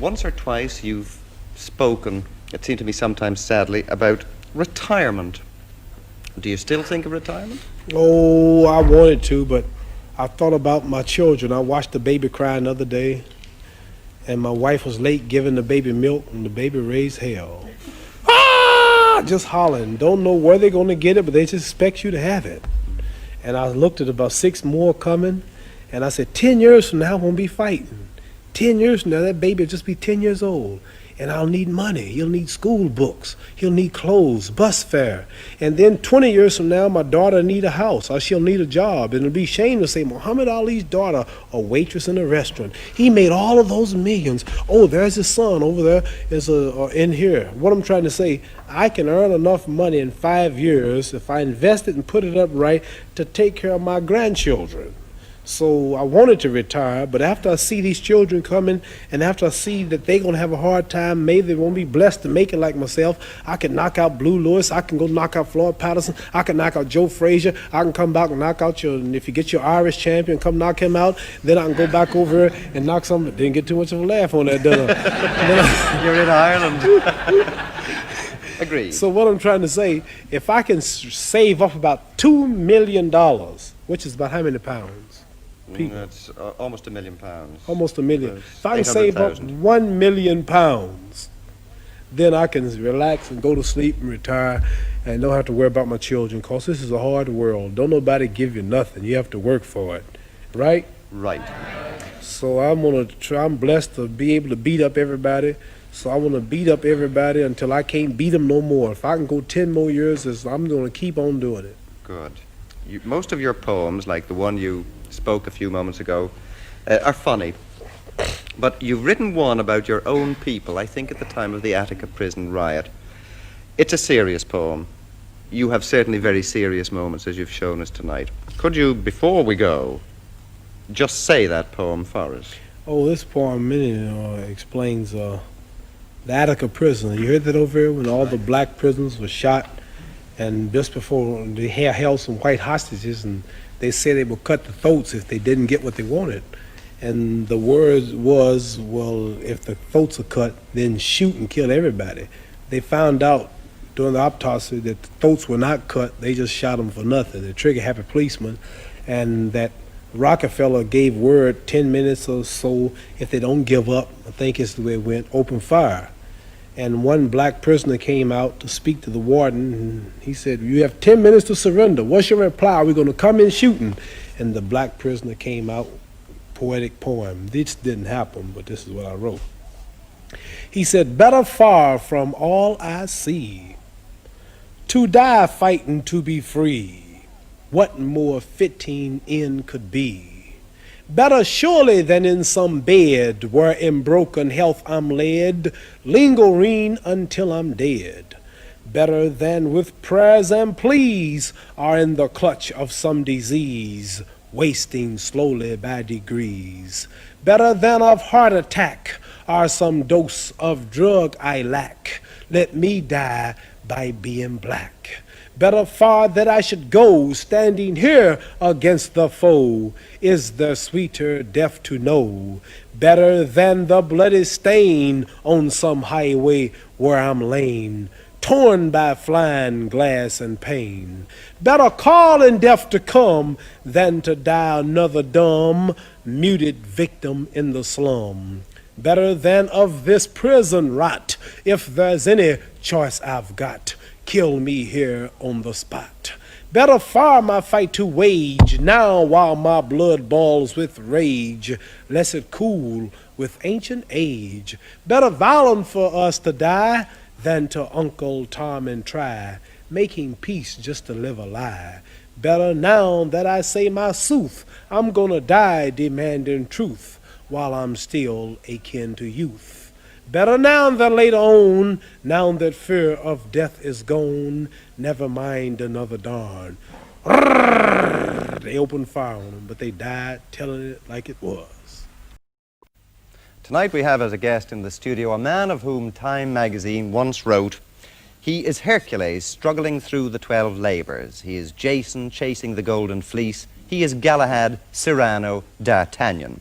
Once or twice you've spoken, it seemed to me sometimes sadly, about retirement. Do you still think of retirement? Oh, I wanted to, but I thought about my children. I watched the baby cry another day, and my wife was late giving the baby milk, and the baby raised hell. Ah! Just hollering. Don't know where they're going to get it, but they just expect you to have it. And I looked at about 6 more coming, and I said, 10 years from now, I won't be fighting. 10 years from now, that baby will just be 10 years old. And I'll need money. He'll need school books. He'll need clothes, bus fare. And then 20 years from now, my daughter need a house, or she'll need a job. And it'll be shame to say, Muhammad Ali's daughter, a waitress in a restaurant. He made all of those millions. Oh, there's his son over there in here. What I'm trying to say, I can earn enough money in 5 years if I invest it and put it up right to take care of my grandchildren. So I wanted to retire, but after I see these children coming, and after I see that they're going to have a hard time, maybe they won't be blessed to make it like myself, I can knock out Blue Lewis, I can go knock out Floyd Patterson, I can knock out Joe Frazier, I can come back and knock out and if you get your Irish champion, come knock him out, then I can go back over here and knock some, didn't get too much of a laugh on that, did I? You're in Ireland. Agreed. So what I'm trying to say, if I can save up about $2 million, which is about how many pounds? People. It's almost £1 million. Almost $1 million. It's If I can save up 1 million pounds, then I can relax and go to sleep and retire and don't have to worry about my children, because this is a hard world. Don't nobody give you nothing. You have to work for it. Right? Right. So I'm blessed to be able to beat up everybody. So I want to beat up everybody until I can't beat them no more. If I can go 10 more years, I'm going to keep on doing it. Good. Most of your poems, like the one you spoke a few moments ago, are funny. But you've written one about your own people, I think at the time of the Attica prison riot. It's a serious poem. You have certainly very serious moments, as you've shown us tonight. Could you, before we go, just say that poem for us? Oh, this poem explains the Attica prison. You heard that over here when all the black prisoners were shot, and just before they held some white hostages, and they said they would cut the throats if they didn't get what they wanted. And the word was, well, if the throats are cut, then shoot and kill everybody. They found out during the autopsy that the throats were not cut. They just shot them for nothing. The trigger-happy policeman, and that Rockefeller gave word 10 minutes or so, if they don't give up, I think it's the way it went, open fire. And one black prisoner came out to speak to the warden, and he said, you have 10 minutes to surrender. What's your reply? Are we going to come in shooting? And the black prisoner came out, poetic poem. This didn't happen, but this is what I wrote. He said, better far from all I see, to die fighting to be free. What more fitting end could be? Better surely than in some bed where in broken health I'm led, lingering until I'm dead. Better than with prayers and pleas are in the clutch of some disease, wasting slowly by degrees. Better than of heart attack are some dose of drug I lack. Let me die by being black. Better far that I should go, standing here against the foe, is the sweeter death to know. Better than the bloody stain on some highway where I'm lain, torn by flying glass and pain. Better call in death to come than to die another dumb, muted victim in the slum. Better than of this prison rot, if there's any choice I've got. Kill me here on the spot. Better far my fight to wage now while my blood boils with rage, lest it cool with ancient age. Better violent for us to die than to Uncle Tom and try, making peace just to live a lie. Better now that I say my sooth, I'm gonna die demanding truth while I'm still akin to youth. Better now than later on, now that fear of death is gone, never mind another dawn. They opened fire on them, but they died telling it like it was. Tonight we have as a guest in the studio a man of whom Time magazine once wrote, he is Hercules struggling through the 12 labors. He is Jason chasing the golden fleece. He is Galahad, Cyrano, D'Artagnan.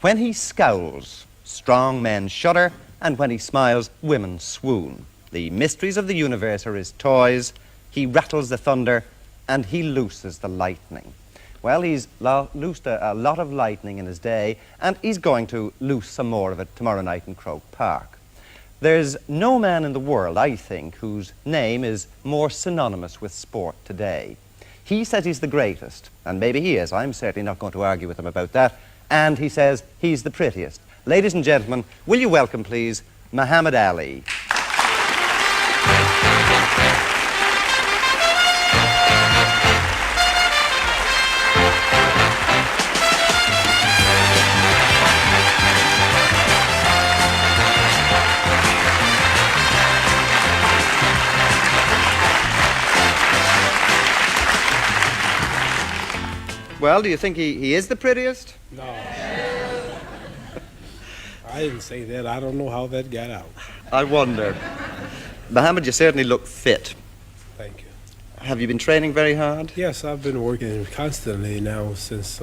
When he scowls, Strong men shudder, and when he smiles, women swoon. The mysteries of the universe are his toys. He rattles the thunder, and he looses the lightning. Well, he's loosed a lot of lightning in his day, and he's going to loose some more of it tomorrow night in Croke Park. There's no man in the world, I think, whose name is more synonymous with sport today. He says he's the greatest, and maybe he is. I'm certainly not going to argue with him about that. And he says he's the prettiest. Ladies and gentlemen, will you welcome, please, Muhammad Ali. Well, do you think he is the prettiest? No. I didn't say that. I don't know how that got out. I wonder. Muhammad, you certainly look fit. Thank you. Have you been training very hard? Yes, I've been working constantly now since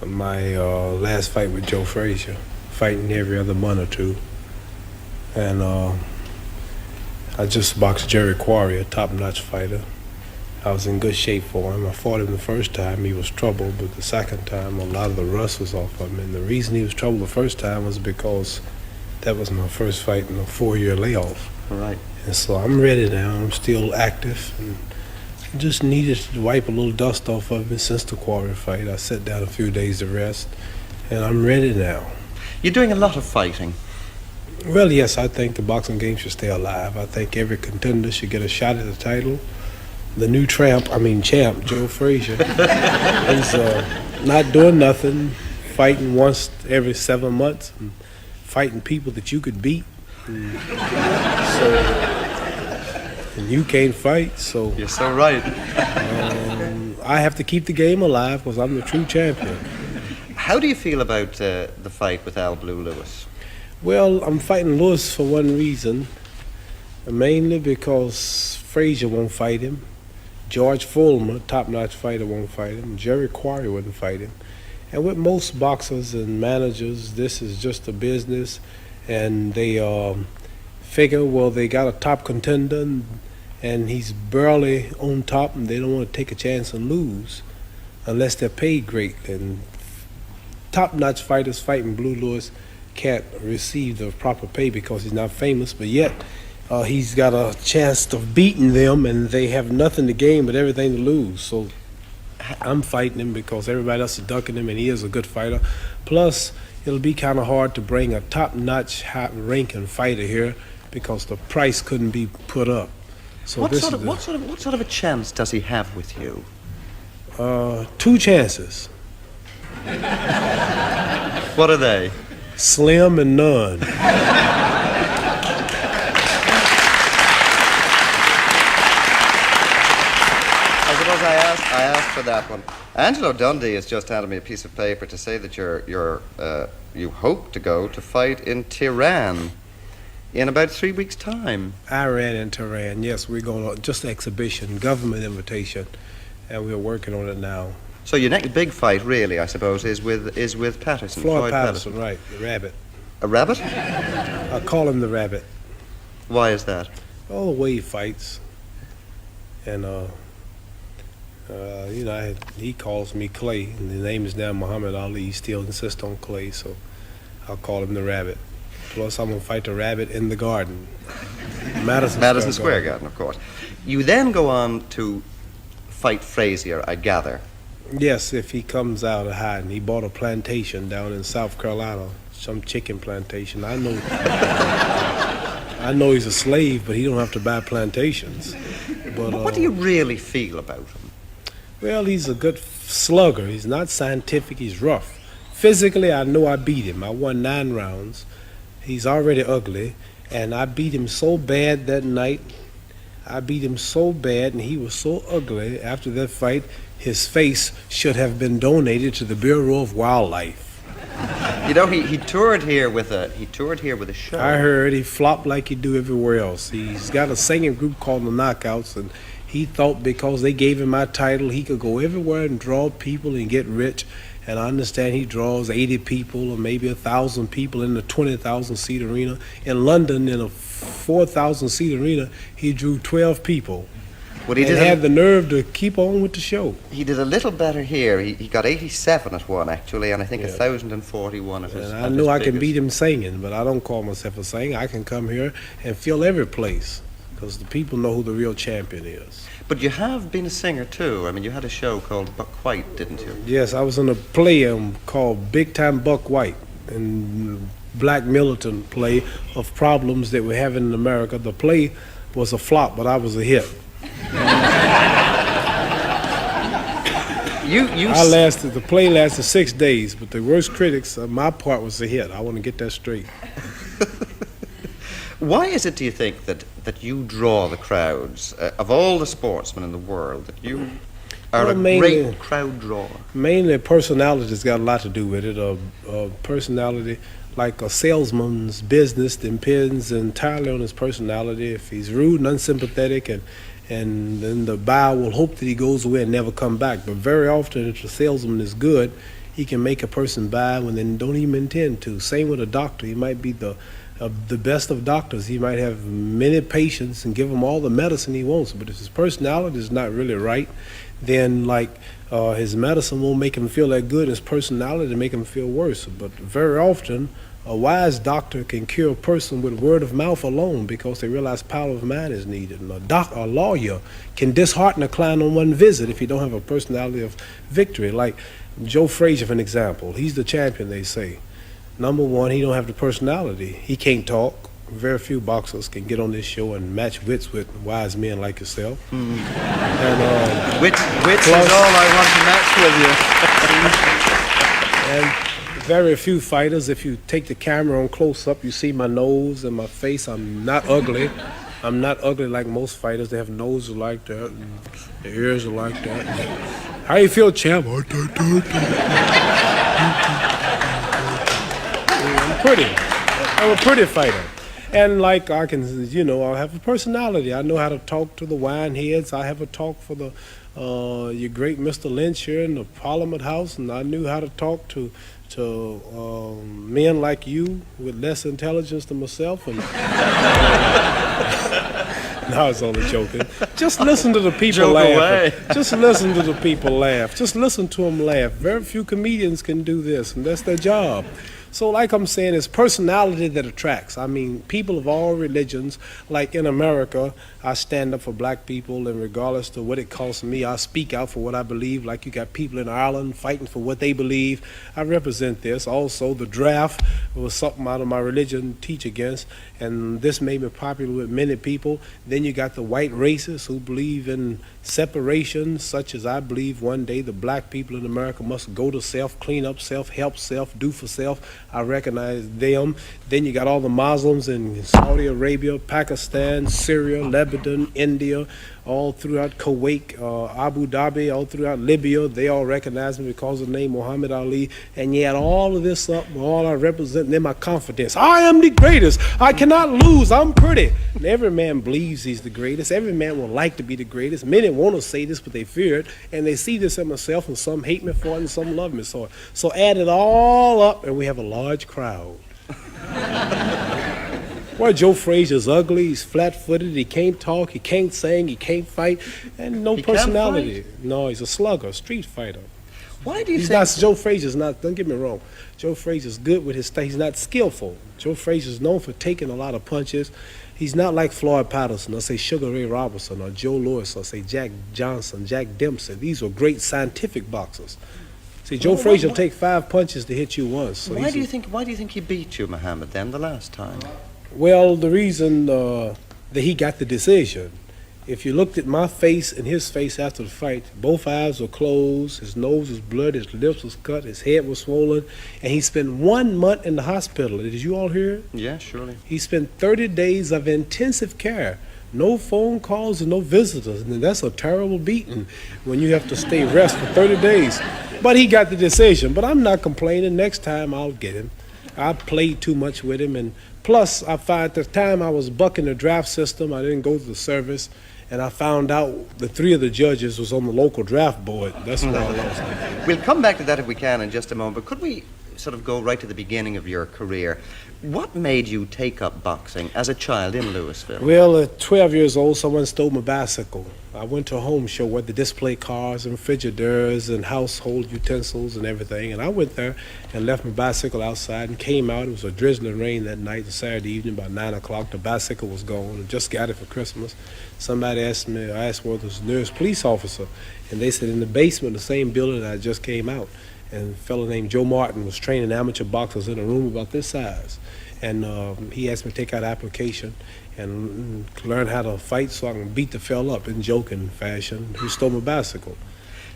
my last fight with Joe Frazier, fighting every other month or two. And I just boxed Jerry Quarry, a top-notch fighter. I was in good shape for him. I fought him the first time. He was troubled, but the second time, a lot of the rust was off of him. And the reason he was troubled the first time was because that was my first fight in a 4-year layoff. All right. And so I'm ready now. I'm still active, and just needed to wipe a little dust off of me since the Quarry fight. I sat down a few days to rest, and I'm ready now. You're doing a lot of fighting. Well, yes, I think the boxing game should stay alive. I think every contender should get a shot at the title. The new champ, Joe Frazier, is not doing nothing, fighting once every 7 months, and fighting people that you could beat. And you can't fight, so You're so right. I have to keep the game alive because I'm the true champion. How do you feel about the fight with Al Blue Lewis? Well, I'm fighting Lewis for one reason, mainly because Frazier won't fight him. George Fulmer, top-notch fighter, won't fight him. Jerry Quarry wouldn't fight him. And with most boxers and managers, this is just a business, and they figure, well, they got a top contender, and he's barely on top, and they don't want to take a chance and lose unless they're paid great. And top-notch fighters fighting Blue Lewis can't receive the proper pay because he's not famous, but yet he's got a chance of beating them, and they have nothing to gain but everything to lose. So I'm fighting him because everybody else is ducking him, and he is a good fighter. Plus, it'll be kind of hard to bring a top-notch, high-ranking fighter here because the price couldn't be put up. So What sort of a chance does he have with you? 2 chances, What are they? slim and none. I asked for that one. Angelo Dundee has just handed me a piece of paper to say that you hope to go to fight in Tehran in about 3 weeks' time. Iran and Tehran, yes, we're going to just exhibition, government invitation, and we're working on it now. So your next big fight, really, I suppose, is with Patterson. Floyd Patterson, right, the rabbit. A rabbit? I call him the rabbit. Why is that? Oh, the way he fights. And, he calls me Clay, and the name is now Muhammad Ali. He still insists on Clay, so I'll call him the rabbit. Plus, I'm going to fight the rabbit in the garden. Madison Square Garden, of course. You then go on to fight Frazier, I gather. Yes, if he comes out of hiding. He bought a plantation down in South Carolina, some chicken plantation. I know he's a slave, but he don't have to buy plantations. But What do you really feel about him? Well, he's a good slugger. He's not scientific. He's rough. Physically, I know I beat him. I won 9 rounds. He's already ugly, and I beat him so bad that night. I beat him so bad, and he was so ugly after that fight, his face should have been donated to the Bureau of Wildlife. You know, he toured here with a show. I heard he flopped like he do everywhere else. He's got a singing group called the Knockouts, and he thought because they gave him my title, he could go everywhere and draw people and get rich. and I understand he draws 80 people or maybe 1,000 people in the 20,000 seat arena. In London, in a 4,000 seat arena, he drew 12 people. Well, he And did. had the nerve to keep on with the show. He did a little better here. He got 87 at one, actually, and I think Yeah. 1,041 at his. And I at know his I can biggest. beat him singing, but I don't call myself a singer. I can come here and fill every place because the people know who the real champion is. But you have been a singer too. I mean, you had a show called Buck White, didn't you? Yes, I was in a play called Big Time Buck White, and black militant play of problems that we're having in America. The play was a flop, but I was a hit. The play lasted 6 days, but the worst critics, my part was a hit. I want to get that straight. Why is it, do you think, that you draw the crowds of all the sportsmen in the world? That you are Well, a mainly- great crowd drawer. Mainly personality's got a lot to do with it. A personality, like a salesman's business, depends entirely on his personality. If he's rude and unsympathetic, and then the buyer will hope that he goes away and never come back. But very often, if the salesman is good, he can make a person buy when they don't even intend to. Same with a doctor. He might be the best of doctors. He might have many patients and give them all the medicine he wants. But if his personality is not really right, then his medicine won't make him feel that good. His personality make him feel worse. But very often, a wise doctor can cure a person with word of mouth alone because they realize power of mind is needed. And a lawyer can dishearten a client on one visit if he don't have a personality of victory. Like Joe Frazier, for an example. He's the champion, they say. Number one, he don't have the personality. He can't talk. Very few boxers can get on this show and match wits with wise men like yourself. Mm. And Wits is all I want to match with you. And very few fighters, if you take the camera on close up, you see my nose and my face. I'm not ugly. I'm not ugly like most fighters. They have noses like that, and their ears are like that. How you feel, champ? I'm pretty. I'm a pretty fighter. And I can, I have a personality. I know how to talk to the wine heads. I have a talk for your great Mr. Lynch here in the Parliament House, and I knew how to talk to men like you with less intelligence than myself. And no, I was only joking. Just listen to the people Joke laugh. away. Just listen to the people laugh. Just listen to them laugh. Very few comedians can do this, and that's their job. So like I'm saying, it's personality that attracts. I mean, people of all religions, like in America, I stand up for black people, and regardless to what it costs me, I speak out for what I believe. Like you got people in Ireland fighting for what they believe. I represent this. Also, the draft was something out of my religion teach against, and this made me popular with many people. Then you got the white racists who believe in separation, such as I believe one day the black people in America must go to self, clean up self, help self, do for self. I recognize them. Then you got all the Muslims in Saudi Arabia, Pakistan, Syria, Lebanon, India, all throughout Kuwait, Abu Dhabi, all throughout Libya. They all recognize me because of the name Muhammad Ali. And you add all of this up, all I represent, and then my confidence. I am the greatest. I cannot lose. I'm pretty. And every man believes he's the greatest. Every man would like to be the greatest. Many want to say this, but they fear it. And they see this in myself, and some hate me for it, and some love me for it. So add it all up, and we have a large crowd. Well, Joe Frazier's ugly, he's flat-footed, he can't talk, he can't sing, he can't fight, and no He can't personality. No, he's a slugger, a street fighter. Why do you He's think? not, Joe Frazier's not, don't get me wrong, Joe Frazier's good with his stuff, he's not skillful. Joe Frazier's known for taking a lot of punches. He's not like Floyd Patterson, or say Sugar Ray Robertson, or Joe Louis, or say Jack Johnson, Jack Dempsey. These were great scientific boxers. See, Joe Frazier will take 5 punches to hit you once. So Why do you think he beat you, Muhammad, then the last time? Well, the reason that he got the decision, if you looked at my face and his face after the fight, both eyes were closed, his nose was bloody, his lips was cut, his head was swollen, and he spent 1 month in the hospital. Did you all hear it? Yeah, surely. He spent 30 days of intensive care. No phone calls and no visitors. And that's a terrible beating when you have to stay rest for 30 days. But he got the decision. But I'm not complaining. Next time I'll get him. I played too much with him. And plus, I find at the time I was bucking the draft system. I didn't go to the service. and I found out the 3 of the judges was on the local draft board. That's why I lost. We'll come back to that if we can in just a moment, but could we sort of go right to the beginning of your career? What made you take up boxing as a child in Louisville? Well, at 12 years old, someone stole my bicycle. I went to a home show where they display cars and refrigerators and household utensils and everything. And I went there and left my bicycle outside and came out. It was a drizzling rain that night, Saturday evening, about 9 o'clock. The bicycle was gone. I just got it for Christmas. Somebody asked me, I asked whether it was the nearest police officer. And they said in the basement, the same building that I just came out. And a fellow named Joe Martin was training amateur boxers in a room about this size. And he asked me to take out an application and learn how to fight so I can beat the fella up in joking fashion who stole my bicycle.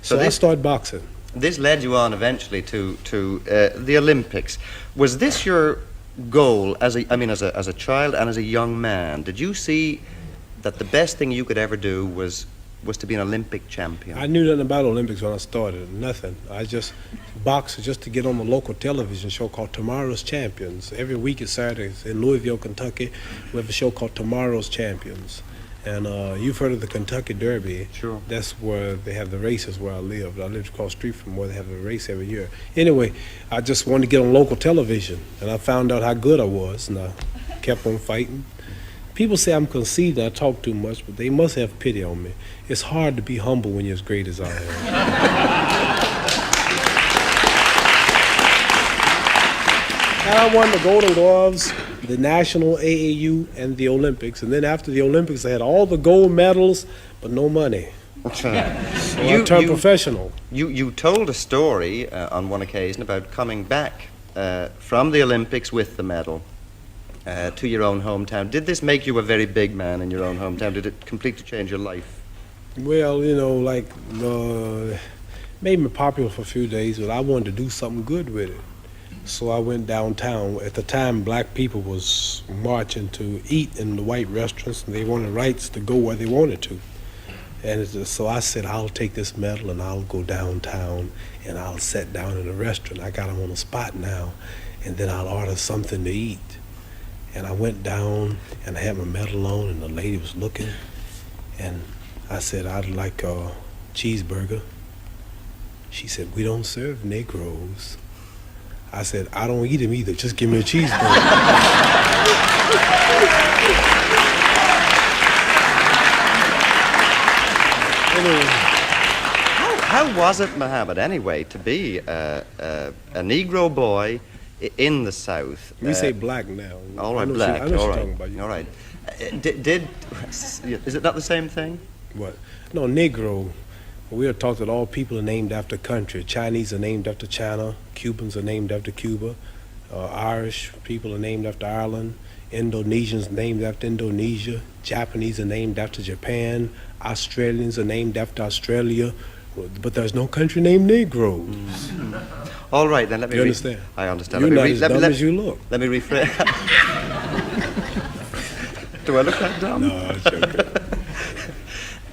So I started boxing. This led you on eventually to the Olympics. Was this your goal as a child and as a young man? Did you see that the best thing you could ever do was to be an Olympic champion? I knew nothing about Olympics when I started, nothing. I just boxed just to get on the local television show called Tomorrow's Champions. Every week at Saturdays in Louisville, Kentucky, we have a show called Tomorrow's Champions. And you've heard of the Kentucky Derby. Sure. That's where they have the races where I lived. I lived across the street from where they have a race every year. Anyway, I just wanted to get on local television, and I found out how good I was, and I kept on fighting. People say I'm conceited, I talk too much, but they must have pity on me. It's hard to be humble when you're as great as I am. And I won the Golden Gloves, the National AAU, and the Olympics. And then after the Olympics, I had all the gold medals, but no money. So I turned professional. You told a story on one occasion about coming back from the Olympics with the medal. To your own hometown. Did this make you a very big man in your own hometown? Did it completely change your life? Well, made me popular for a few days, but I wanted to do something good with it. So I went downtown. At the time, black people was marching to eat in the white restaurants, and they wanted rights to go where they wanted to. And so I said, I'll take this medal and I'll go downtown and I'll sit down in a restaurant. I got them on the spot now, and then I'll order something to eat. And I went down and I had my medal on, and the lady was looking, and I said, I'd like a cheeseburger. She said, we don't serve Negroes. I said, I don't eat them either, just give me a cheeseburger. Anyway. How was it, Muhammad, anyway, to be a Negro boy in the South? We say black now. All right, black. I know all what right. you're talking about. All right. Is it not the same thing? What? No, Negro. We are taught that all people are named after country. Chinese are named after China. Cubans are named after Cuba. Irish people are named after Ireland. Indonesians named after Indonesia. Japanese are named after Japan. Australians are named after Australia. But there's no country named Negroes. Mm. All right, then let me... You understand? I understand. You're not as dumb as you look. Let me rephrase. Do I look that dumb? No, I'm joking.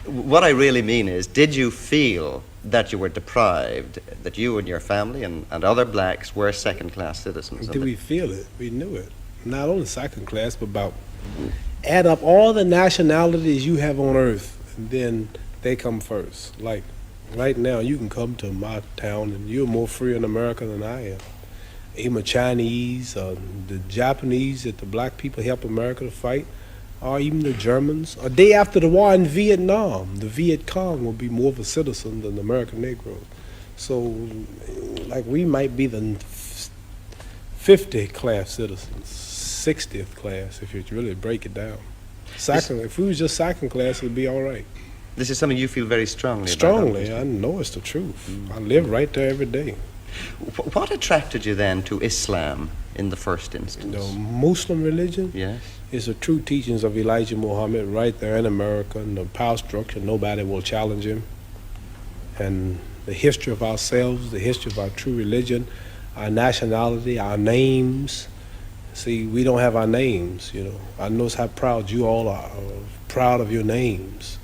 What I really mean is, did you feel that you were deprived, that you and your family and other blacks were second-class citizens? Did we feel it? We knew it. Not only second class, but about add up all the nationalities you have on earth, and then they come first. Like right now, you can come to my town, and you're more free in America than I am. Even Chinese, the Japanese, that the black people help America to fight, or even the Germans. A day after the war in Vietnam, the Viet Cong will be more of a citizen than the American Negro. So, like, we might be the 50th class citizens, 60th class, if you really break it down. If we was just second class, it'd be all right. This is something you feel very strongly about? Strongly. I know it's the truth. I live right there every day. What attracted you then to Islam in the first instance? The Muslim religion? Yes. It's the true teachings of Elijah Muhammad right there in America, and the power structure, nobody will challenge him. And the history of ourselves, the history of our true religion, our nationality, our names. See, we don't have our names, you know. I know how proud you all are, proud of your names.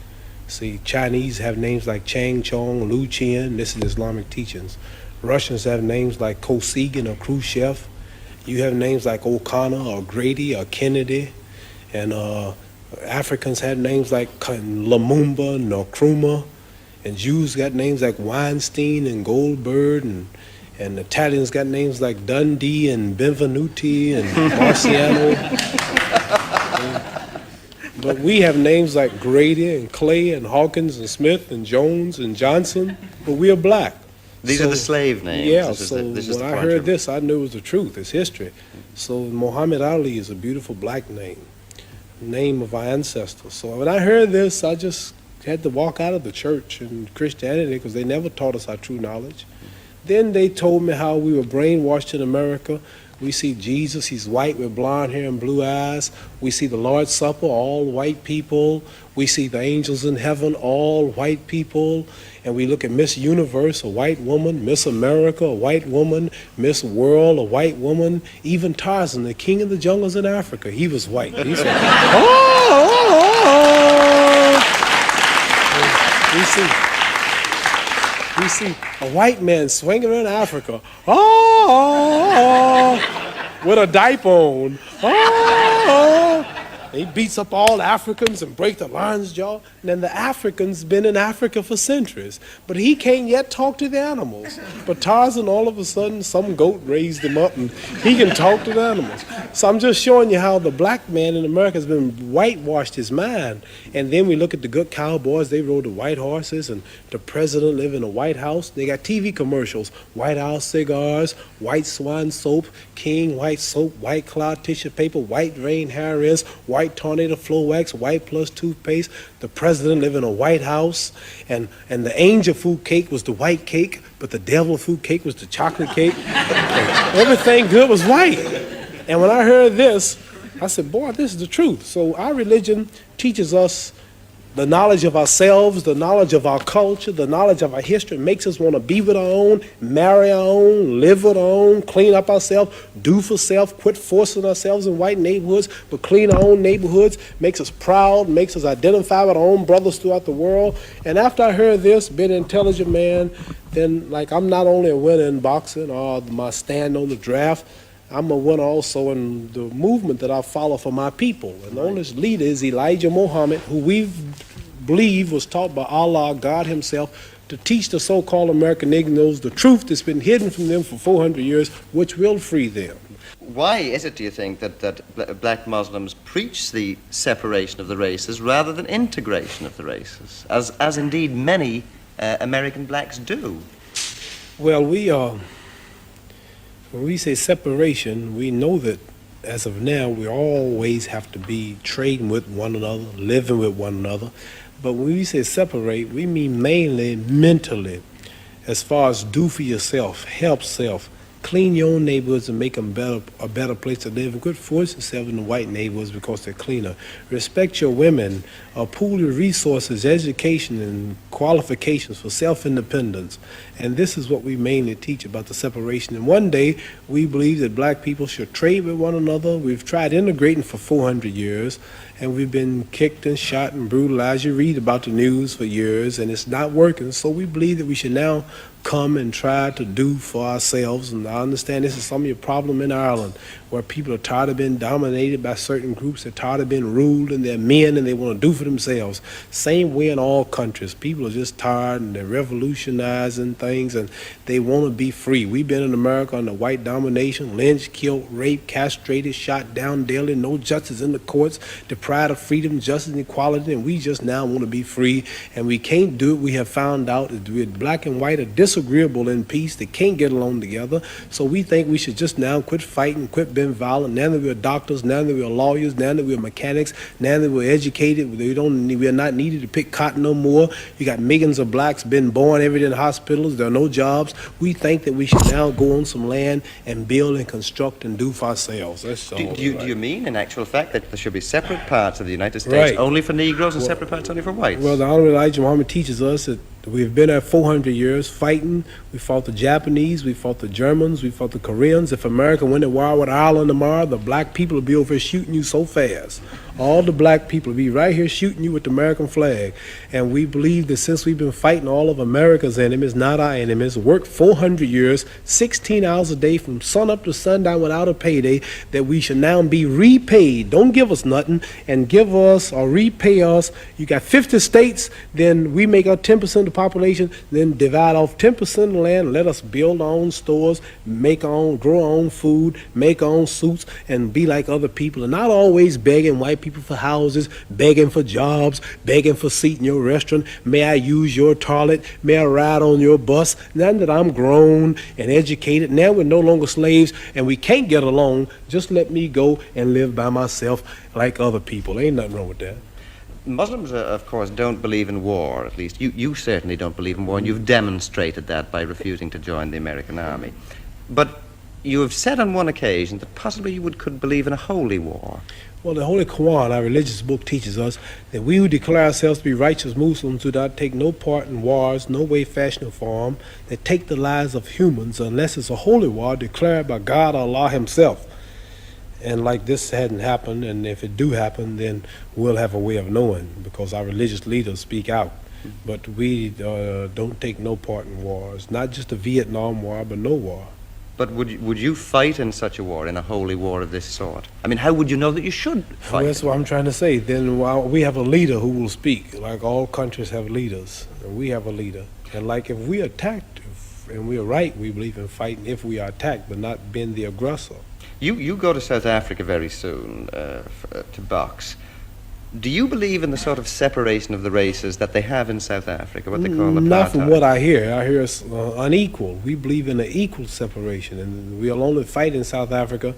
See, Chinese have names like Chang Chong, Lu Qian, this is Islamic teachings. Russians have names like Kosygin or Khrushchev. You have names like O'Connor or Grady or Kennedy. And Africans had names like Lumumba, Nkrumah, and Jews got names like Weinstein and Goldberg, and Italians got names like Dundee and Benvenuti and Marciano. But we have names like Grady and Clay and Hawkins and Smith and Jones and Johnson, but we are black. These are the slave names. Yeah, this is so the, this is when the I point heard of- this, I knew it was the truth. It's history. So Muhammad Ali is a beautiful black name of our ancestors. So when I heard this, I just had to walk out of the church and Christianity because they never taught us our true knowledge. Then they told me how we were brainwashed in America. We see Jesus, he's white with blonde hair and blue eyes. We see the Lord's Supper, all white people. We see the angels in heaven, all white people. And we look at Miss Universe, a white woman, Miss America, a white woman, Miss World, a white woman. Even Tarzan, the king of the jungles in Africa, he was white. He said, we see a white man swinging in Africa, with a diaper on. He beats up all Africans and break the lion's jaw. And then the Africans been in Africa for centuries. But he can't yet talk to the animals. But Tarzan, all of a sudden, some goat raised him up and he can talk to the animals. So I'm just showing you how the black man in America has been whitewashed his mind. And then we look at the good cowboys, they rode the white horses, and the president lived in a White House. They got TV commercials, White House cigars, white swan soap, King white soap, white cloud tissue paper, white rain hair rinse, white tornado flow wax, white plus toothpaste. The president lived in a White House, and the angel food cake was the white cake, but the devil food cake was the chocolate cake. Everything good was white. And when I heard this, I said, boy, this is the truth. So our religion teaches us the knowledge of ourselves, the knowledge of our culture, the knowledge of our history. It makes us want to be with our own, marry our own, live with our own, clean up ourselves, do for self, quit forcing ourselves in white neighborhoods, but clean our own neighborhoods, makes us proud, makes us identify with our own brothers throughout the world. And after I heard this, being an intelligent man, then like I'm not only a winner in boxing or my stand on the draft, I'm a winner also in the movement that I follow for my people. And the only leader is Elijah Muhammad, who we believe was taught by Allah, God himself, to teach the so-called American Negroes the truth that's been hidden from them for 400 years, which will free them. Why is it, do you think, that black Muslims preach the separation of the races rather than integration of the races, as indeed many American blacks do? Well, when we say separation, we know that as of now, we always have to be trading with one another, living with one another. But when we say separate, we mean mainly mentally, as far as do for yourself, help self, clean your own neighborhoods and make them a better place to live, and quit forcing yourself in the white neighborhoods because they're cleaner. Respect your women, pool your resources, education, and qualifications for self-independence. And this is what we mainly teach about the separation. And one day, we believe that black people should trade with one another. We've tried integrating for 400 years, and we've been kicked and shot and brutalized. You read about the news for years, and it's not working. So we believe that we should now come and try to do for ourselves. And I understand this is some of your problem in Ireland, where people are tired of being dominated by certain groups. They're tired of being ruled, and they're men, and they want to do for themselves. Same way in all countries. People are just tired, and they're revolutionizing things, and they want to be free. We've been in America under white domination, lynched, killed, raped, castrated, shot down daily, no justice in the courts, deprived of freedom, justice, and equality, and we just now want to be free, and we can't do it. We have found out that we're black and white are disagreeable in peace. They can't get along together, so we think we should just now quit fighting, quit being violent. Now that we're doctors, now that we're lawyers, now that we're mechanics, now that we're educated, we're not needed to pick cotton no more. You got millions of blacks been born every day in hospitals. There are no jobs. We think that we should now go on some land and build and construct and do for ourselves. That's all. Do you mean, in actual fact, that there should be separate parts of the United States Right. only for Negroes and separate parts only for whites? Well, the Honorable Elijah Muhammad teaches us that we've been there 400 years fighting. We fought the Japanese, we fought the Germans, we fought the Koreans. If America went to war with Ireland tomorrow, the black people would be over here shooting you so fast. all the black people be right here shooting you with the American flag. And we believe that since we've been fighting all of America's enemies, not our enemies, worked 400 years, 16 hours a day from sun up to sundown without a payday, that we should now be repaid. Don't give us nothing, and give us or repay us. You got 50 states, then we make up 10% of the population, then divide off 10% of the land, let us build our own stores, grow our own food, make our own suits, and be like other people, and not always begging white people for houses, begging for jobs, begging for a seat in your restaurant. May I use your toilet? May I ride on your bus? Now that I'm grown and educated, now we're no longer slaves and we can't get along, just let me go and live by myself like other people. Ain't nothing wrong with that. Muslims, of course, don't believe in war. At least you certainly don't believe in war, and you've demonstrated that by refusing to join the American army. But you have said on one occasion that possibly you could believe in a holy war. Well, the Holy Quran, our religious book, teaches us that we who declare ourselves to be righteous Muslims do not take no part in wars, no way, fashion, or form, that take the lives of humans unless it's a holy war declared by God Allah Himself. And like this hadn't happened, and if it do happen, then we'll have a way of knowing, because our religious leaders speak out. But we don't take no part in wars, not just the Vietnam War, but no war. But would you fight in such a war, in a holy war of this sort? I mean, how would you know that you should fight? Well, that's what I'm trying to say. Then we have a leader who will speak, like all countries have leaders, and we have a leader. And like if we attacked, and we're right, we believe in fighting if we are attacked, but not being the aggressor. You go to South Africa very soon to box. Do you believe in the sort of separation of the races that they have in South Africa, what they call apartheid? Not from what I hear. I hear it's unequal. We believe in an equal separation, and we'll only fight in South Africa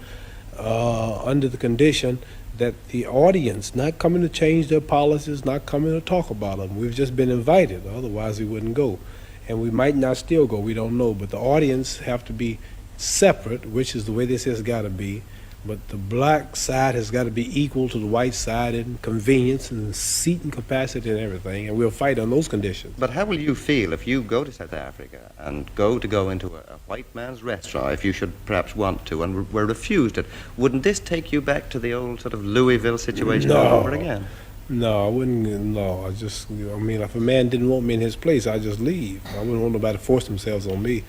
under the condition that the audience not coming to change their policies, not coming to talk about them. We've just been invited. Otherwise, we wouldn't go. And we might not still go. We don't know. But the audience have to be separate, which is the way this has got to be. But the black side has got to be equal to the white side in convenience and seating capacity and everything, and we'll fight on those conditions. But how will you feel if you go to South Africa and go into a white man's restaurant, if you should perhaps want to, and were refused it? Wouldn't this take you back to the old sort of Louisville situation all over again? No, I wouldn't. No, I mean, if a man didn't want me in his place, I'd just leave. I wouldn't want nobody to force themselves on me.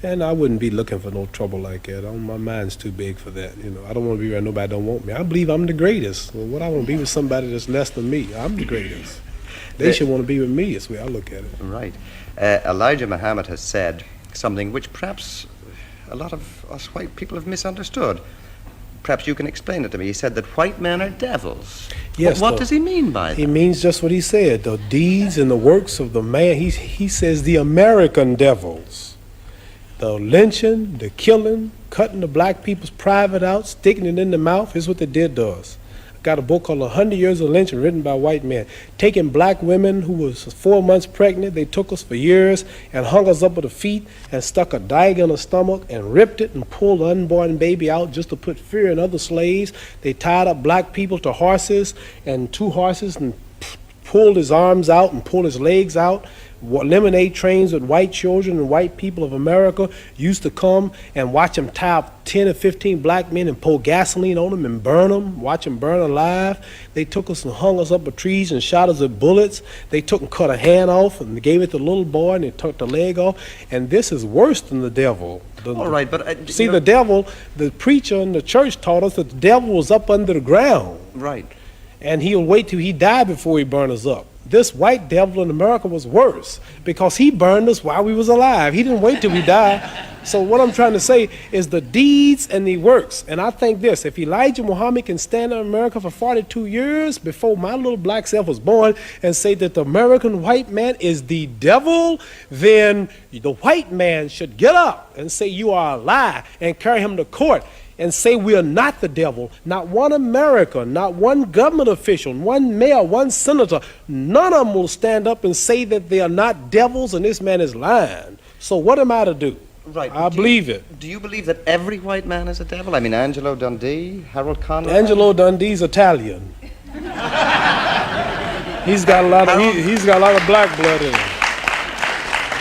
And I wouldn't be looking for no trouble like that. My mind's too big for that. I don't want to be where nobody don't want me. I believe I'm the greatest. Well, what I want to be with somebody that's less than me. I'm the greatest. They should want to be with me. Is the way I look at it. Right. Elijah Muhammad has said something which perhaps a lot of us white people have misunderstood. Perhaps you can explain it to me. He said that white men are devils. Yes. What does he mean by that? He means just what he said. The deeds and the works of the man. He says the American devils. The lynching, the killing, cutting the black people's private out, sticking it in the mouth, is what they did to us. I got a book called 100 Years of Lynching, written by white men. Taking black women who was 4 months pregnant, they took us for years and hung us up with the feet and stuck a dagger in the stomach and ripped it and pulled the unborn baby out just to put fear in other slaves. They tied up black people to horses, and 2 horses, and pulled his arms out and pulled his legs out. Lemonade trains with white children and white people of America used to come and watch them tie up 10 or 15 black men and pour gasoline on them and burn them, watch them burn alive. They took us and hung us up with trees and shot us with bullets. They took and cut a hand off and gave it to the little boy, and they took the leg off. And this is worse than the devil. All right, but... see, the devil, the preacher in the church taught us that the devil was up under the ground. Right. And he'll wait till he died before he burn us up. This white devil in America was worse because he burned us while we was alive. He didn't wait till we died. So what I'm trying to say is the deeds and the works. And I think this, if Elijah Muhammad can stand in America for 42 years before my little black self was born and say that the American white man is the devil, then the white man should get up and say you are a lie and carry him to court and say we are not the devil. Not one American, not one government official, one mayor, one senator, none of them will stand up and say that they are not devils and this man is lying. So what am I to do? Right. I believe it. Do you believe that every white man is a devil? I mean, Angelo Dundee, Harold Conrad? Angelo Dundee's Italian. He's got a lot of black blood in him.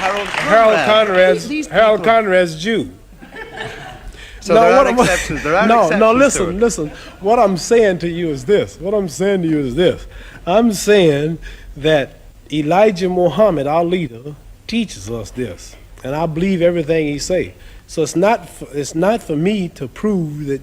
Harold Conrad. Harold Conrad's Jew. So No, there what are I'm- exceptions. There are no, exceptions no, to listen, it. listen. What I'm saying to you is this. I'm saying that Elijah Muhammad, our leader, teaches us this, and I believe everything he say. So it's not for me to prove that.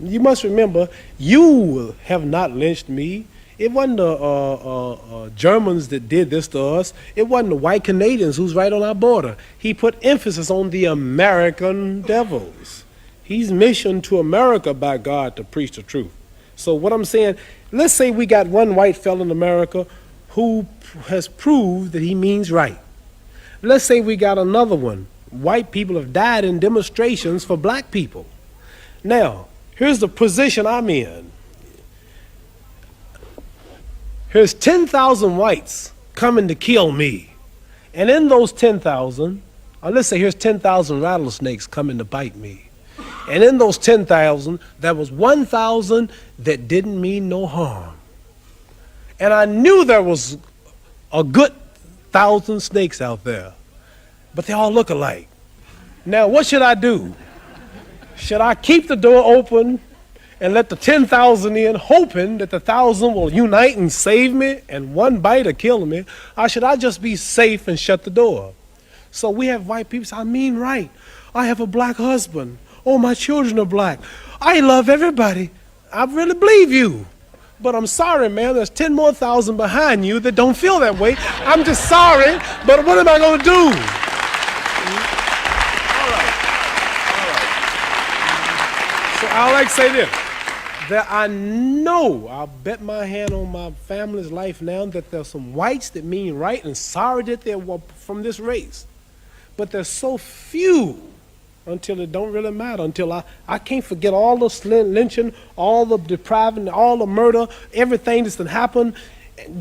You must remember, you have not lynched me. It wasn't the Germans that did this to us. It wasn't the white Canadians who's right on our border. He put emphasis on the American devils. He's missioned to America by God to preach the truth. So what I'm saying, let's say we got one white fellow in America who has proved that he means right. Let's say we got another one. White people have died in demonstrations for black people. Now, here's the position I'm in. Here's 10,000 whites coming to kill me. And in those 10,000, or let's say here's 10,000 rattlesnakes coming to bite me. And in those 10,000, there was 1,000 that didn't mean no harm. And I knew there was a good 1,000 snakes out there, but they all look alike. Now, what should I do? Should I keep the door open and let the 10,000 in, hoping that the 1,000 will unite and save me and one bite will kill me? Or should I just be safe and shut the door? So we have white people say, I mean right. I have a black husband. Oh, my children are black. I love everybody. I really believe you. But I'm sorry, man, there's 10 more thousand behind you that don't feel that way. I'm just sorry, but what am I going to do? So I like to say this. That I know, I'll bet my hand on my family's life now, that there's some whites that mean right and sorry that they're from this race. But there's so few until it don't really matter, until I can't forget all the lynching, all the depriving, all the murder, everything that's happened,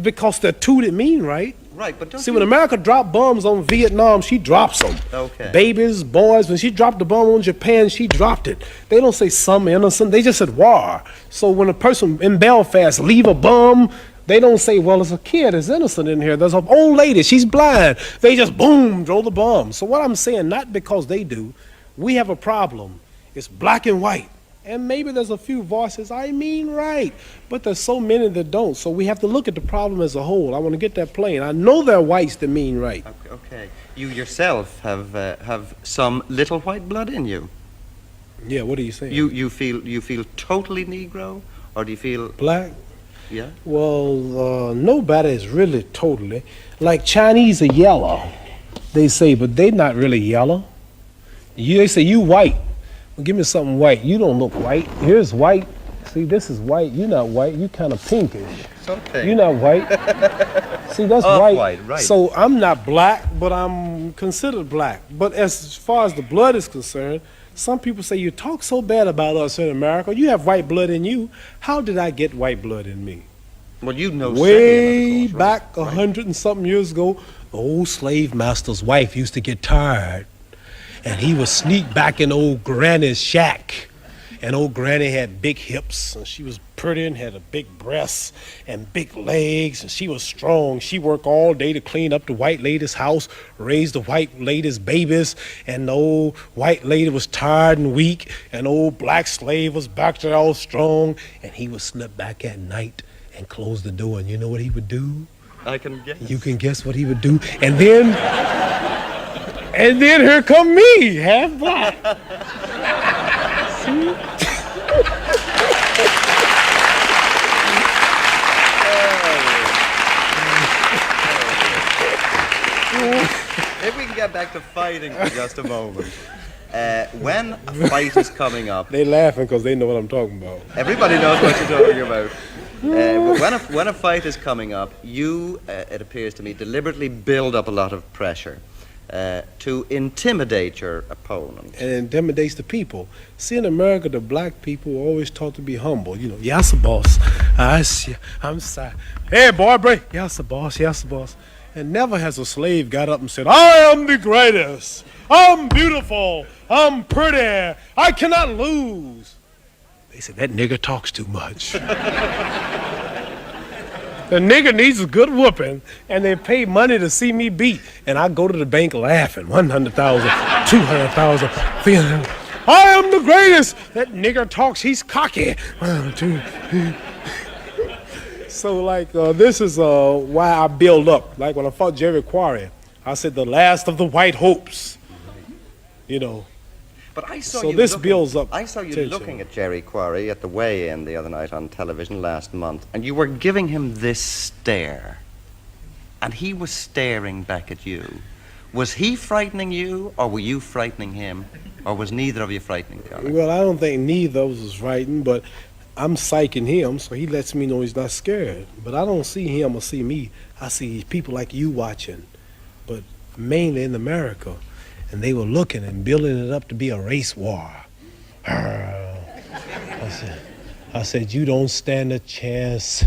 because there are two that mean right. Right, but don't See, when America dropped bombs on Vietnam, she drops them. Okay. Babies, boys, when she dropped the bomb on Japan, she dropped it. They don't say some innocent, they just said war. So when a person in Belfast leave a bomb, they don't say, well, there's a kid that's innocent in here. There's an old lady, she's blind. They just, boom, throw the bomb. So what I'm saying, not because they do, we have a problem. It's black and white. And maybe there's a few voices, I mean right, but there's so many that don't. So we have to look at the problem as a whole. I want to get that plain. I know there are whites that mean right. Okay. You yourself have some little white blood in you. Yeah, what are you saying? You feel totally Negro, or do you feel Black? yeah? Well, nobody is really totally. Like Chinese are yellow, they say, but they not really yellow. They say you white. Well, give me something white. You don't look white. Here's white. See, this is white. You're not white. You kind of pinkish. Okay. You're not white. See, that's Off-white, white. right. So I'm not black, but I'm considered black. But as far as the blood is concerned, some people say, you talk so bad about us in America. You have white blood in you. How did I get white blood in me? Well, you know Way of course, back right? 100 and something years ago, the old slave master's wife used to get tired, and he would sneak back in old granny's shack. And old granny had big hips, and she was pretty and had a big breasts and big legs, and she was strong. She worked all day to clean up the white lady's house, raise the white lady's babies, and the old white lady was tired and weak, and old black slave was back there all strong, and he would slip back at night and close the door, and you know what he would do? I can guess. You can guess what he would do. And then here come me, half black. See? If we can get back to fighting for just a moment. When a fight is coming up, They laughing because they know what I'm talking about. everybody knows what you're talking about. But when a fight is coming up, you, it appears to me, deliberately build up a lot of pressure to intimidate your opponent. And it intimidates the people. See, in America, the black people are always taught to be humble. You know, yes, boss. I'm sorry. Hey, boy, break. Yes, boss. Yes, boss. And never has a slave got up and said, I am the greatest. I'm beautiful. I'm pretty. I cannot lose. They said, that nigger talks too much. The nigger needs a good whooping, and they pay money to see me beat. And I go to the bank laughing, 100,000, 200,000, 300. I am the greatest. That nigger talks, he's cocky. 1, 2. So, like, this is why I build up. Like, when I fought Jerry Quarry, I said, the last of the white hopes. You know. But I saw So you this looking, builds up I saw you tension. looking at Jerry Quarry at the weigh-in the other night on television last month, and you were giving him this stare. And he was staring back at you. Was he frightening you, or were you frightening him? Or was neither of you frightening the other? Well, I don't think neither of us is frightened, but I'm psyching him, so he lets me know he's not scared. But I don't see him or see me. I see people like you watching, but mainly in America. And they were looking and building it up to be a race war. I said, you don't stand a chance.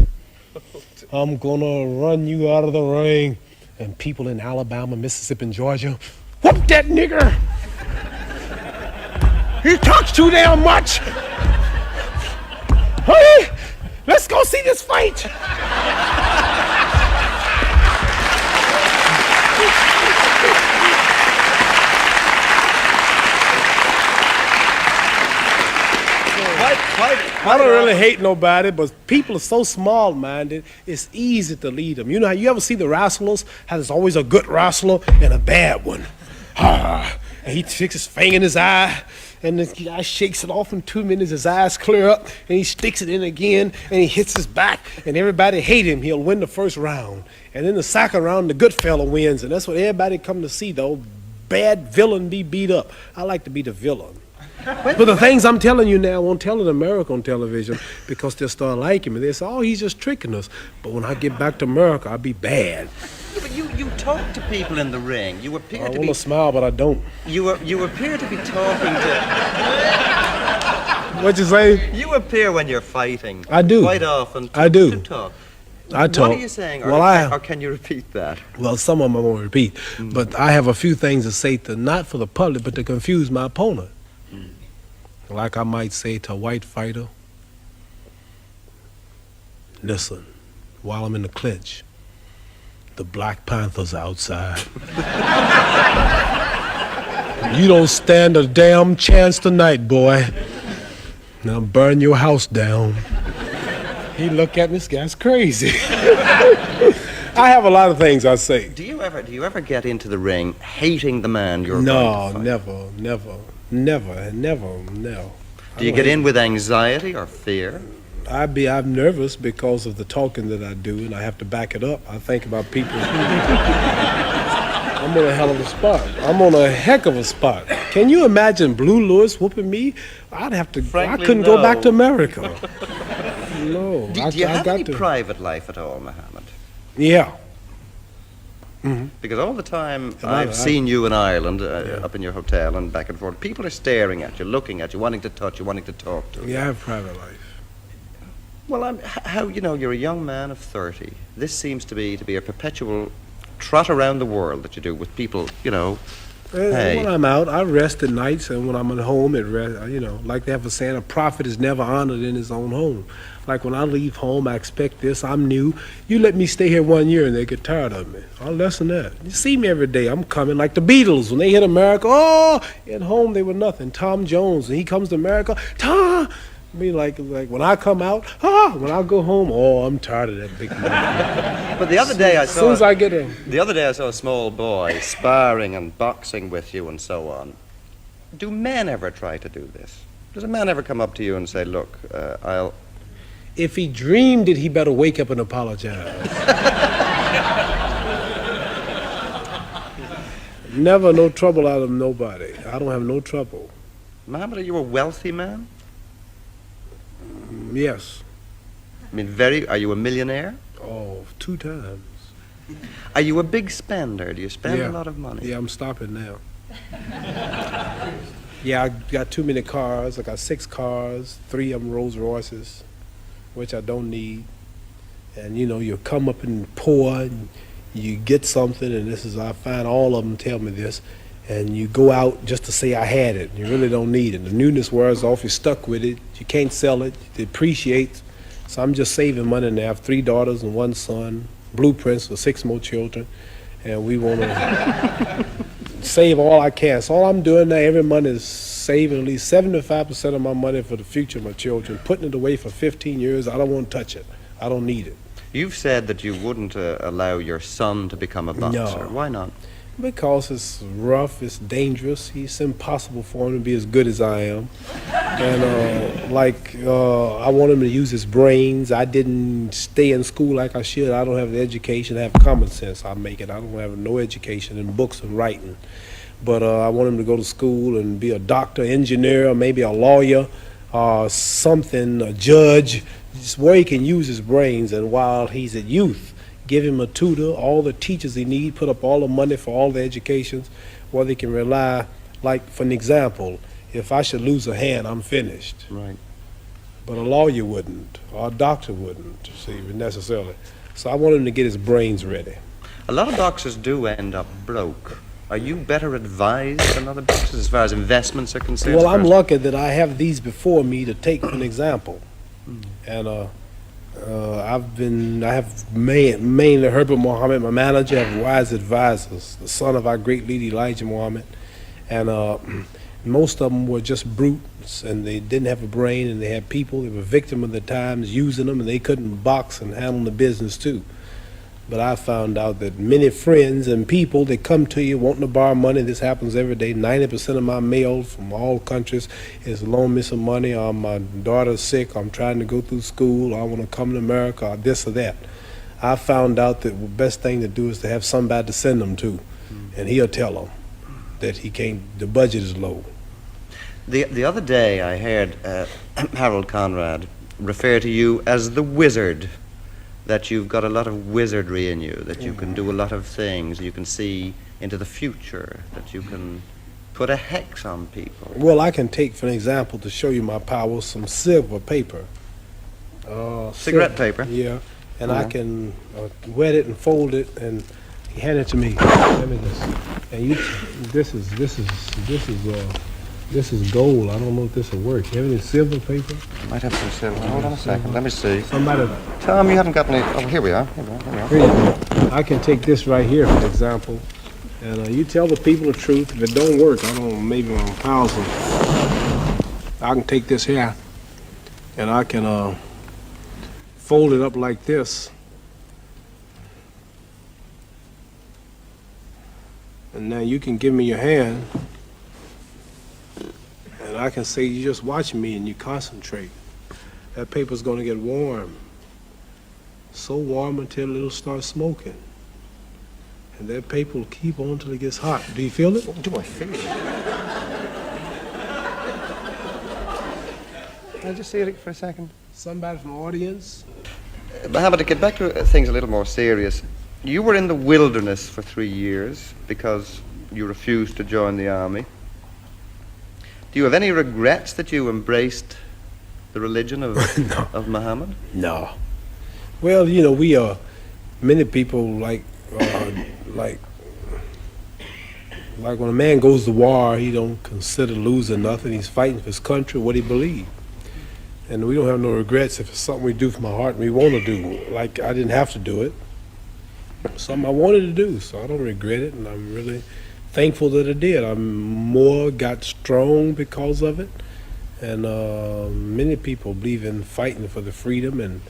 I'm gonna run you out of the ring. And people in Alabama, Mississippi, and Georgia, whoop that nigger! He talks too damn much! Hey, let's go see this fight! I don't really hate nobody, but people are so small-minded, it's easy to lead them. You know how you ever see the wrestlers? How there's always a good wrestler and a bad one. And he sticks his finger in his eye, and the guy shakes it off in 2 minutes, his eyes clear up, and he sticks it in again, and he hits his back, and everybody hate him. He'll win the first round. And in the second round, the good fella wins, and that's what everybody come to see, the old bad villain be beat up. I like to be the villain. But the things I'm telling you now, I won't tell in America on television because they'll start liking me. They say, oh, he's just tricking us. But when I get back to America, I'll be bad. Yeah, but you talk to people in the ring. You appear I to want be... to smile, but I don't. You appear to be talking to... What'd you say? You appear when you're fighting. I do. Quite often. I do. To talk. I talk. What are you saying? Or, Well, or can you repeat that? Well, some of them I won't repeat. But I have a few things to say to, not for the public, but to confuse my opponent. Like I might say to a white fighter, listen, while I'm in the clinch, the Black Panthers are outside. You don't stand a damn chance tonight, boy. Now burn your house down. He look at me, this guy's crazy. I have a lot of things I say. Do you ever get into the ring hating the man you're No, going to fight? never. Do you get in with anxiety or fear? I'm nervous because of the talking that I do, and I have to back it up. I think about people. I'm on a hell of a spot. I'm on a heck of a spot. Can you imagine Blue Lewis whooping me? Frankly, I couldn't go back to America. No. Do you have any private life at all, Mohammed? Yeah. Because all the time I've seen you in Ireland, up in your hotel and back and forth, people are staring at you, looking at you, wanting to touch you, wanting to talk to you. Yeah, I have private life. Well, you're a young man of 30. This seems to be a perpetual trot around the world that you do with people, hey. When I'm out, I rest at nights, and when I'm at home, like they have a saying, a prophet is never honored in his own home. Like when I leave home, I expect this, I'm new. You let me stay here 1 year and they get tired of me. I'll less than that. You see me every day, I'm coming like the Beatles. When they hit America, at home they were nothing. Tom Jones, and he comes to America, Tom! Like when I come out, when I go home, I'm tired of that big man. But the other day I saw... As soon as I get in. The other day I saw a small boy sparring and boxing with you and so on. Do men ever try to do this? Does a man ever come up to you and say, look, If he dreamed it, he better wake up and apologize. Never no trouble out of nobody. I don't have no trouble. Mohammed, are you a wealthy man? Yes. I mean, are you a millionaire? 2 times. Are you a big spender? Do you spend a lot of money? Yeah, I'm stopping now. Yeah, I got too many cars. I got 6 cars, 3 of them Rolls Royces, which I don't need. And you come up and pour, and you get something, and I find all of them tell me this, and you go out just to say I had it. You really don't need it. The newness wears off, you're stuck with it, you can't sell it, it depreciates. So I'm just saving money now. I have 3 daughters and 1 son, blueprints for 6 more children, and we want to save all I can. So all I'm doing now, every month is saving at least 75% of my money for the future of my children, putting it away for 15 years. I don't want to touch it. I don't need it. You've said that you wouldn't allow your son to become a boxer. No. Why not? Because it's rough, it's dangerous. It's impossible for him to be as good as I am. And I want him to use his brains. I didn't stay in school like I should. I don't have the education. I have common sense. I make it. I don't have no education in books and writing. But I want him to go to school and be a doctor, engineer, maybe a lawyer, something, a judge, just where he can use his brains. And while he's at youth, give him a tutor, all the teachers he needs, put up all the money for all the educations, where they can rely, like, for an example, if I should lose a hand, I'm finished. Right. But a lawyer wouldn't, or a doctor wouldn't, see, necessarily. So I want him to get his brains ready. A lot of boxers do end up broke. Are you better advised than other boxers as far as investments are concerned? Well, I'm lucky that I have these before me to take an example. And I have mainly Herbert Mohammed, my manager. I have wise advisors, the son of our great leader Elijah Muhammad, and most of them were just brutes, and they didn't have a brain, and they had people. They were victim of the times, using them, and they couldn't box and handle the business too. But I found out that many friends and people that come to you wanting to borrow money, this happens every day. 90% of my mail from all countries is loan me some money, or my daughter's sick, or I'm trying to go through school, or I want to come to America, or this or that. I found out that the best thing to do is to have somebody to send them to, and he'll tell them that he can't, the budget is low. The other day I heard Harold Conrad refer to you as the wizard, that you've got a lot of wizardry in you, that you can do a lot of things, you can see into the future, that you can put a hex on people. Well, I can take, for an example, to show you my power, some silver paper. Cigarette paper? Yeah, and I can wet it and fold it and hand it to me. Let me this. And you, this is gold. I don't know if this will work. You have any silver paper? Might have some silver. Hold on a second. Let me see. Somebody. Tom, you haven't got any. Oh, here we are. Here you go. I can take this right here, for example, and you tell the people the truth. If it don't work, I don't. Maybe on 1,000. I can take this here, and I can fold it up like this, and now you can give me your hand. And I can say, you just watch me and you concentrate. That paper's going to get warm. So warm until it'll start smoking. And that paper will keep on until it gets hot. Do you feel it? What do I feel? Can I just see it for a second? Somebody from the audience? Mohammed, to get back to things a little more serious, you were in the wilderness for 3 years because you refused to join the army. Do you have any regrets that you embraced the religion of No. of Muhammad? No. Well, you know, we are many people like when a man goes to war, he don't consider losing nothing. He's fighting for his country, what he believes. And we don't have no regrets if it's something we do from our heart and we want to do. Like, I didn't have to do it. Something I wanted to do, so I don't regret it, and I'm really thankful that I did. Got strong because of it, and many people believe in fighting for the freedom, and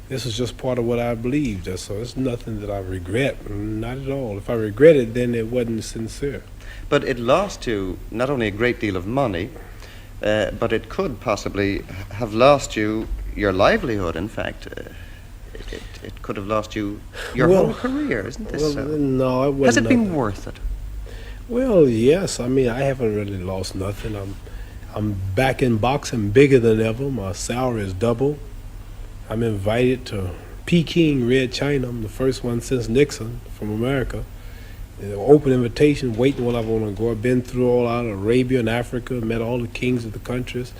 this is just part of what I believed. So it's nothing that I regret, not at all. If I regret it, then it wasn't sincere. But it lost you not only a great deal of money, but it could possibly have lost you your livelihood. In fact, it could have lost you your whole career. Isn't this so? No, it wasn't. Has it been worth it? Well, yes. I mean, I haven't really lost nothing. I'm back in boxing bigger than ever. My salary is double. I'm invited to Peking, Red China. I'm the first one since Nixon from America. Open invitation, waiting when I want to go. I've been through all out of Arabia and Africa, met all the kings of the countries.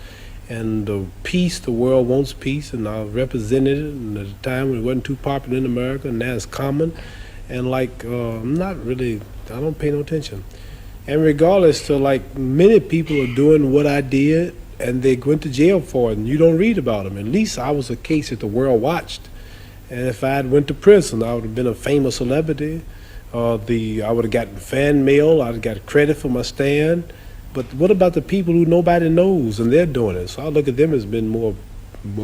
And peace, the world wants peace, and I represented it. And at a time when it wasn't too popular in America, and now it's common. And I'm not really, I don't pay no attention. And regardless to, many people are doing what I did, and they went to jail for it, and you don't read about them. At least I was a case that the world watched. And if I had went to prison, I would have been a famous celebrity. I would have gotten fan mail. I'd have got credit for my stand. But what about the people who nobody knows and they're doing it? So I look at them as being more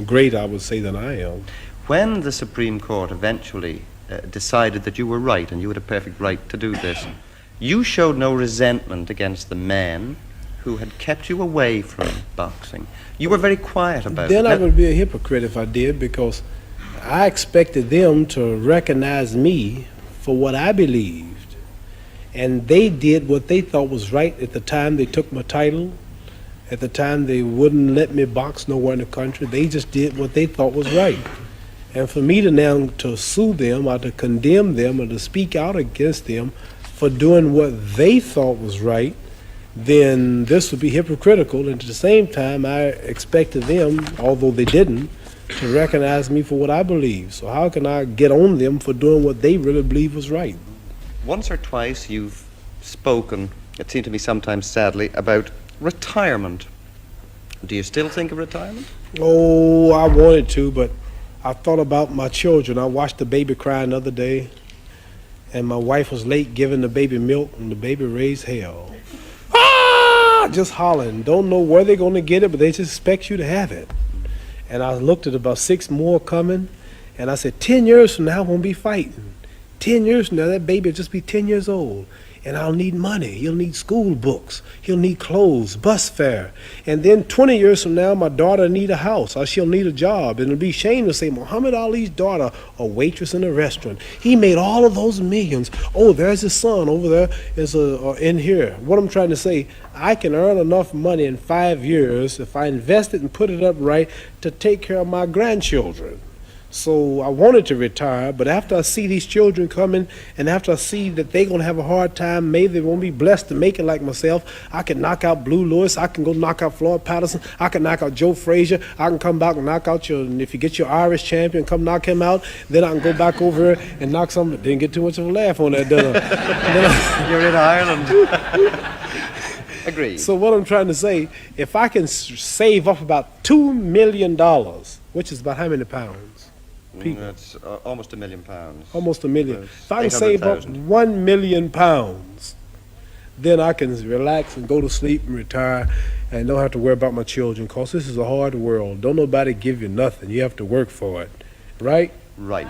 great, I would say, than I am. When the Supreme Court eventually decided that you were right and you had a perfect right to do this, you showed no resentment against the men who had kept you away from boxing. You were very quiet about Then it. I would be a hypocrite if I did, because I expected them to recognize me for what I believed. And they did what they thought was right at the time they took my title. At the time they wouldn't let me box nowhere in the country. They just did what they thought was right. And for me to now to sue them or to condemn them or to speak out against them for doing what they thought was right, then this would be hypocritical. And at the same time, I expected them, although they didn't, to recognize me for what I believe. So how can I get on them for doing what they really believe was right? Once or twice you've spoken, it seemed to me sometimes sadly, about retirement. Do you still think of retirement? Oh, I wanted to, but I thought about my children. I watched the baby crying the other day, and my wife was late giving the baby milk, and the baby raised hell. Ah! Just hollering. Don't know where they're going to get it, but they just expect you to have it. And I looked at about 6 more coming, and I said, 10 years from now, I won't be fighting. 10 years from now, that baby will just be 10 years old. And I'll need money. He'll need school books. He'll need clothes, bus fare. And then 20 years from now, my daughter will need a house, or she'll need a job. And it'll be shame to say, Muhammad Ali's daughter, a waitress in a restaurant. He made all of those millions. Oh, there's his son over there in here. What I'm trying to say, I can earn enough money in 5 years if I invest it and put it up right to take care of my grandchildren. So I wanted to retire, but after I see these children coming, and after I see that they're going to have a hard time, maybe they won't be blessed to make it like myself, I can knock out Blue Lewis, I can go knock out Floyd Patterson, I can knock out Joe Frazier, I can come back and knock out and if you get your Irish champion, come knock him out, then I can go back over here and knock some, didn't get too much of a laugh on that, did I? You're in Ireland. Agreed. So what I'm trying to say, if I can save up about $2 million, which is about how many pounds? People. That's almost £1 million. Almost $1 million. If I can save up 800,000. 1 million pounds, then I can relax and go to sleep and retire and don't have to worry about my children, because this is a hard world. Don't nobody give you nothing. You have to work for it. Right? Right.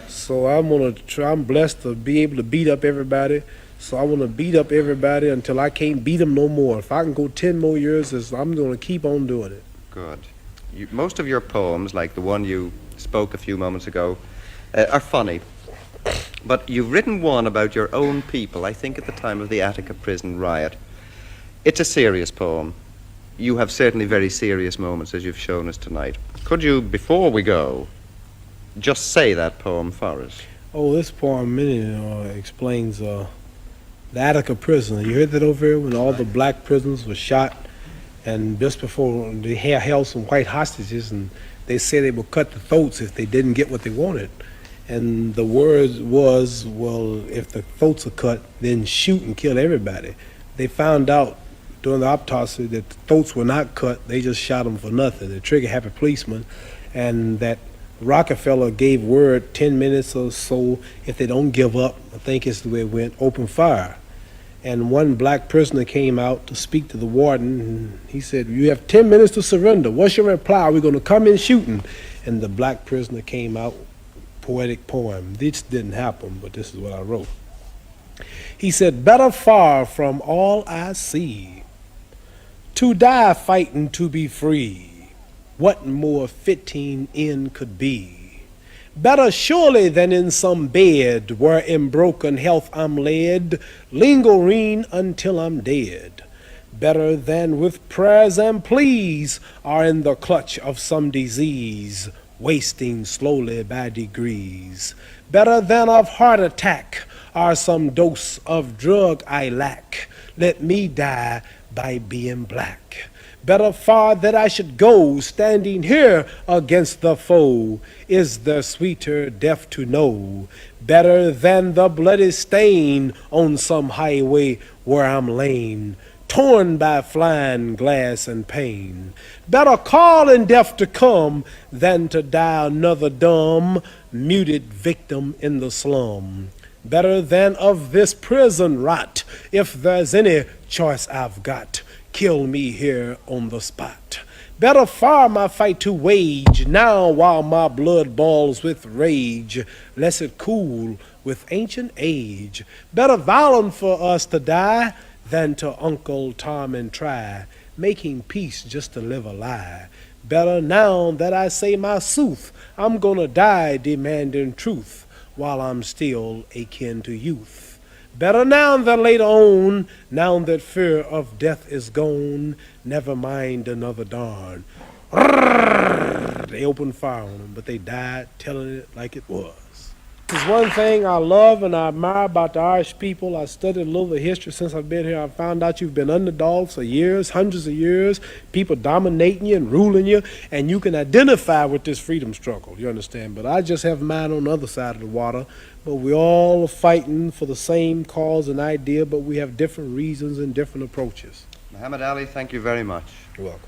So I'm blessed to be able to beat up everybody. So I want to beat up everybody until I can't beat them no more. If I can go 10 more years, I'm going to keep on doing it. Good. Most of your poems, like the one you spoke a few moments ago, are funny. But you've written one about your own people, I think at the time of the Attica prison riot. It's a serious poem. You have certainly very serious moments, as you've shown us tonight. Could you, before we go, just say that poem for us? Oh, this poem explains the Attica prison. You heard that over here when all the black prisoners were shot, and just before they held some white hostages, and they said they would cut the throats if they didn't get what they wanted. And the word was, well, if the throats are cut, then shoot and kill everybody. They found out during the autopsy that the throats were not cut. They just shot them for nothing. The trigger-happy policeman, and that Rockefeller gave word 10 minutes or so, if they don't give up, I think it's the way it went, open fire. And one black prisoner came out to speak to the warden, and he said, you have 10 minutes to surrender. What's your reply? We're going to come in shooting. And the black prisoner came out, poetic poem. This didn't happen, but this is what I wrote. He said, better far from all I see, to die fighting to be free. What more fitting end could be? Better surely than in some bed where in broken health I'm led, lingering until I'm dead. Better than with prayers and pleas are in the clutch of some disease, wasting slowly by degrees. Better than of heart attack are some dose of drug I lack. Let me die by being black. Better far that I should go, standing here against the foe, is the sweeter death to know. Better than the bloody stain on some highway where I'm lain, torn by flying glass and pain. Better calling death to come than to die another dumb, muted victim in the slum. better than of this prison rot. If there's any choice I've got, kill me here on the spot. Better far my fight to wage now while my blood boils with rage, lest it cool with ancient age. Better violent for us to die than to Uncle Tom and try, making peace just to live a lie. Better now that I say my sooth, I'm gonna die demanding truth while I'm still akin to youth. Better now than later on, now that fear of death is gone, never mind another darn. They opened fire on them, but they died telling it like it was. There's one thing I love and I admire about the Irish people. I studied a little of the history since I've been here. I found out you've been underdogs for years, hundreds of years, people dominating you and ruling you, and you can identify with this freedom struggle, you understand? But I just have mine on the other side of the water. But we all are fighting for the same cause and idea, but we have different reasons and different approaches. Muhammad Ali, thank you very much. You're welcome.